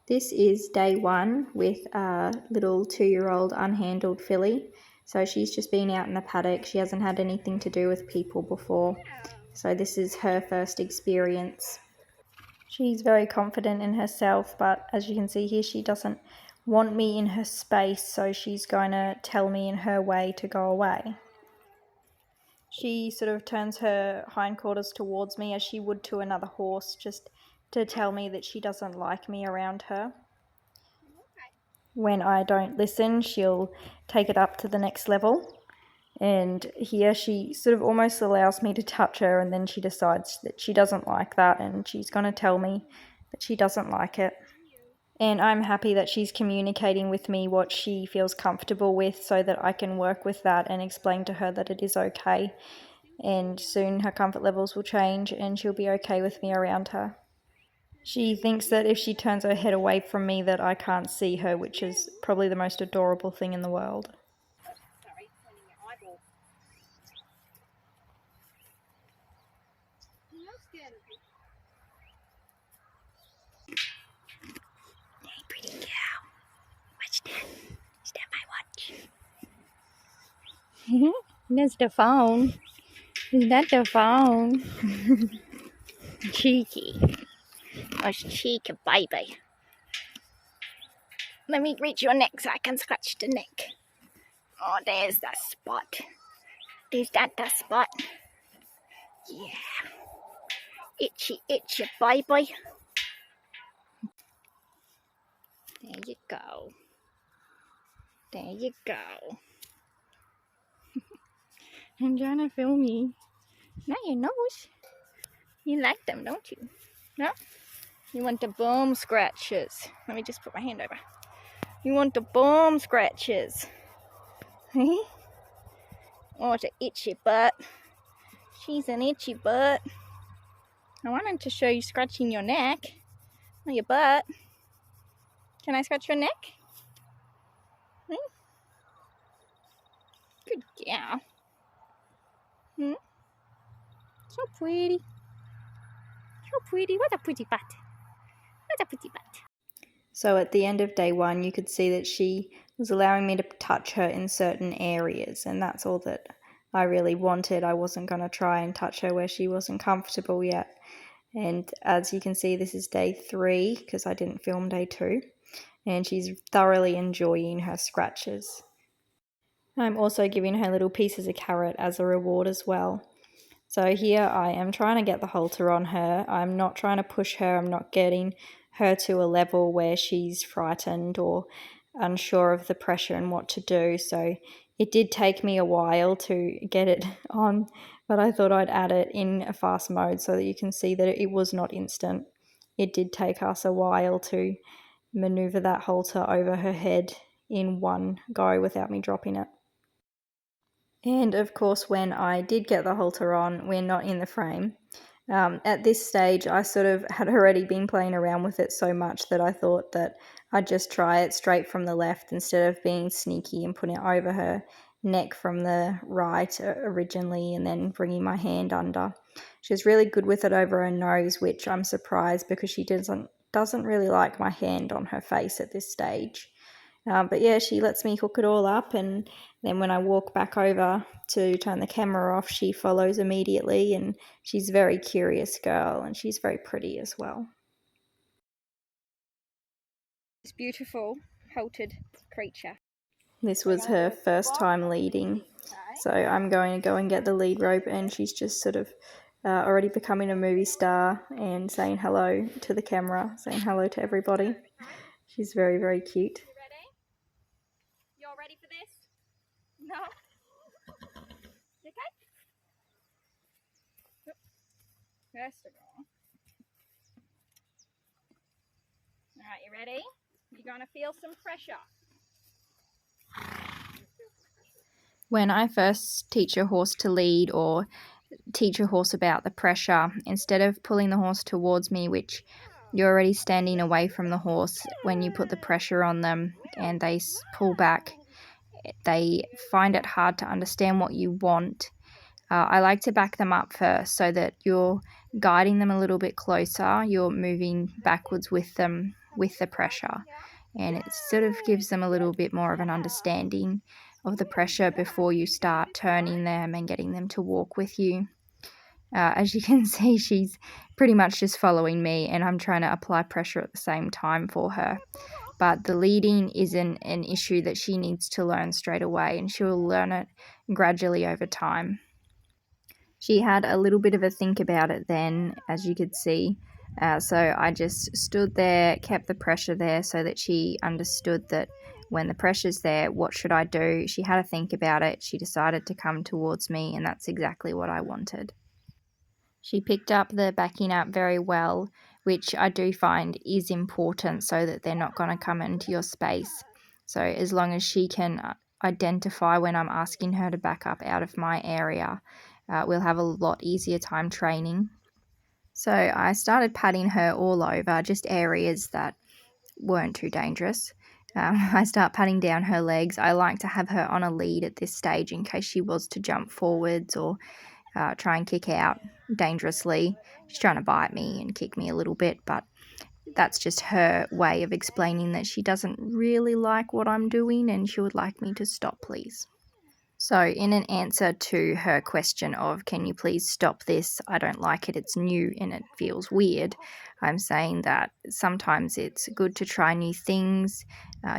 This is day one with a little 2-year-old unhandled filly. So she's just been out in the paddock. She hasn't had anything to do with people before. So this is her first experience. She's very confident in herself, but as you can see here, she doesn't want me in her space, so she's going to tell me in her way to go away. She sort of turns her hindquarters towards me as she would to another horse, just to tell me that she doesn't like me around her. When I don't listen, she'll take it up to the next level. And here she sort of almost allows me to touch her, and then she decides that she doesn't like that and she's going to tell me that she doesn't like it. And I'm happy that she's communicating with me what she feels comfortable with so that I can work with that and explain to her that it is okay. And soon her comfort levels will change and she'll be okay with me around her. She thinks that if she turns her head away from me that I can't see her, which is probably the most adorable thing in the world. Hey, pretty cow. Watch that. Stand by, watch. That's the phone. Is that the phone? Cheeky. Oh, cheeky baby. Let me reach your neck so I can scratch the neck. Oh, there's that spot. Is that the spot? Yeah. Itchy, itchy baby. There you go. There you go. I'm trying to film you. Now your nose. You like them, don't you? No? You want the bum scratches. Let me just put my hand over. You want the bum scratches. Hey? Oh, it's an itchy butt. She's an itchy butt. I wanted to show you scratching your neck. Not your butt. Can I scratch your neck? Good gal. So pretty. So pretty. What a pretty butt. What a pretty butt. So at the end of day one, you could see that she was allowing me to touch her in certain areas, and that's all that I really wanted. I wasn't going to try and touch her where she wasn't comfortable yet. And as you can see, this is day 3 because I didn't film day 2, and she's thoroughly enjoying her scratches. I'm also giving her little pieces of carrot as a reward as well. So here I am trying to get the halter on her. I'm not trying to push her. I'm not getting her to a level where she's frightened or unsure of the pressure and what to do. So it did take me a while to get it on, but I thought I'd add it in a fast mode so that you can see that it was not instant. It did take us a while to maneuver that halter over her head in one go without me dropping it. And of course, when I did get the halter on, we're not in the frame. At this stage, I sort of had already been playing around with it so much that I thought that I'd just try it straight from the left instead of being sneaky and putting it over her neck from the right originally and then bringing my hand under. She was really good with it over her nose, which I'm surprised because she doesn't really like my hand on her face at this stage. But yeah, she lets me hook it all up, and then when I walk back over to turn the camera off, she follows immediately, and she's a very curious girl, and she's very pretty as well. This beautiful haltered creature. This was her first time leading, so I'm going to go and get the lead rope, and she's just sort of already becoming a movie star and saying hello to the camera, saying hello to everybody. She's very, very cute. Y'all ready for this? No? You okay? First of all. Alright, you ready? You're going to feel some pressure. When I first teach a horse to lead or teach a horse about the pressure, instead of pulling the horse towards me, which you're already standing away from the horse, when you put the pressure on them and they pull back, they find it hard to understand what you want. I like to back them up first so that you're guiding them a little bit closer. You're moving backwards with them with the pressure, and it sort of gives them a little bit more of an understanding of the pressure before you start turning them and getting them to walk with you. As you can see, she's pretty much just following me, and I'm trying to apply pressure at the same time for her. But the leading isn't an issue that she needs to learn straight away, and she will learn it gradually over time. She had a little bit of a think about it then, as you could see. So I just stood there, kept the pressure there so that she understood that when the pressure's there, what should I do? She had to think about it. She decided to come towards me, and that's exactly what I wanted. She picked up the backing up very well, which I do find is important so that they're not going to come into your space. So as long as she can identify when I'm asking her to back up out of my area, we'll have a lot easier time training. So I started patting her all over, just areas that weren't too dangerous. I start patting down her legs. I like to have her on a lead at this stage in case she was to jump forwards or try and kick out dangerously. She's trying to bite me and kick me a little bit, but that's just her way of explaining that she doesn't really like what I'm doing and she would like me to stop, please. So in an answer to her question of, can you please stop this? I don't like it, it's new and it feels weird. I'm saying that sometimes it's good to try new things.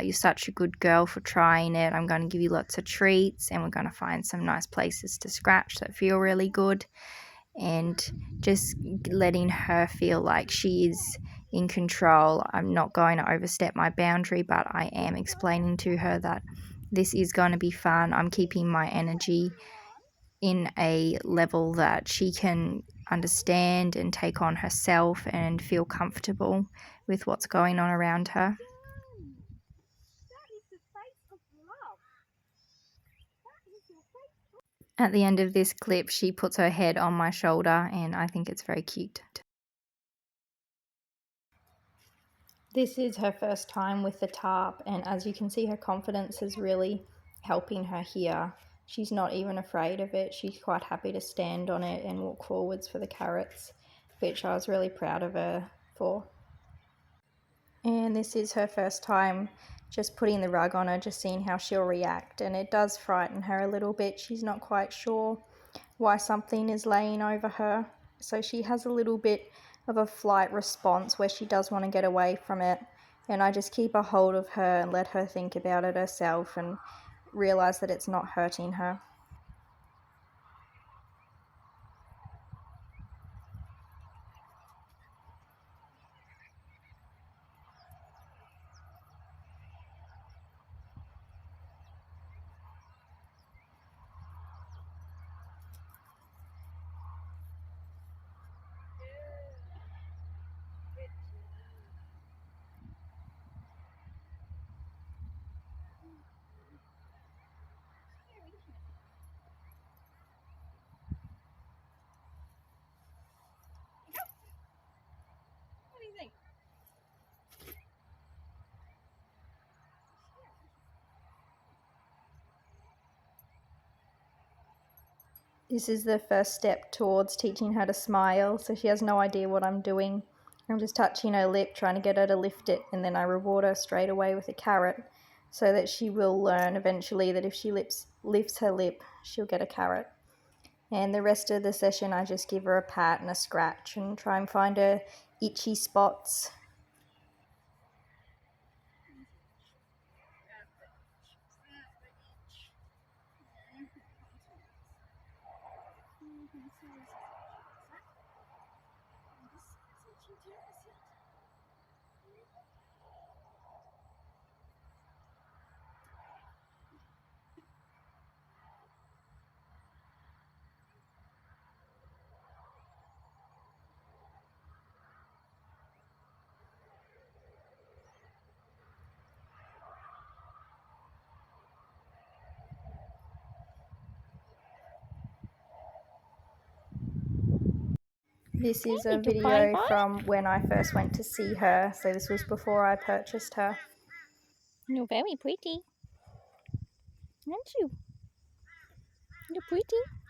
You're such a good girl for trying it. I'm going to give you lots of treats and we're going to find some nice places to scratch that feel really good. And just letting her feel like she is in control. I'm not going to overstep my boundary, but I am explaining to her that this is going to be fun. I'm keeping my energy in a level that she can understand and take on herself and feel comfortable with what's going on around her. At the end of this clip, she puts her head on my shoulder and I think it's very cute. This is her first time with the tarp, and as you can see, her confidence is really helping her here. She's not even afraid of it. She's quite happy to stand on it and walk forwards for the carrots, which I was really proud of her for. And this is her first time just putting the rug on her, just seeing how she'll react, and it does frighten her a little bit. She's not quite sure why something is laying over her, so she has a little bit of a flight response where she does want to get away from it, and I just keep a hold of her and let her think about it herself and realize that it's not hurting her. What do you think? This is the first step towards teaching her to smile, so she has no idea what I'm doing. I'm just touching her lip, trying to get her to lift it, and then I reward her straight away with a carrot so that she will learn eventually that if she lifts her lip, she'll get a carrot. And the rest of the session, I just give her a pat and a scratch and try and find her itchy spots. This is a video from when I first went to see her, so this was before I purchased her. You're very pretty, aren't you? You're pretty.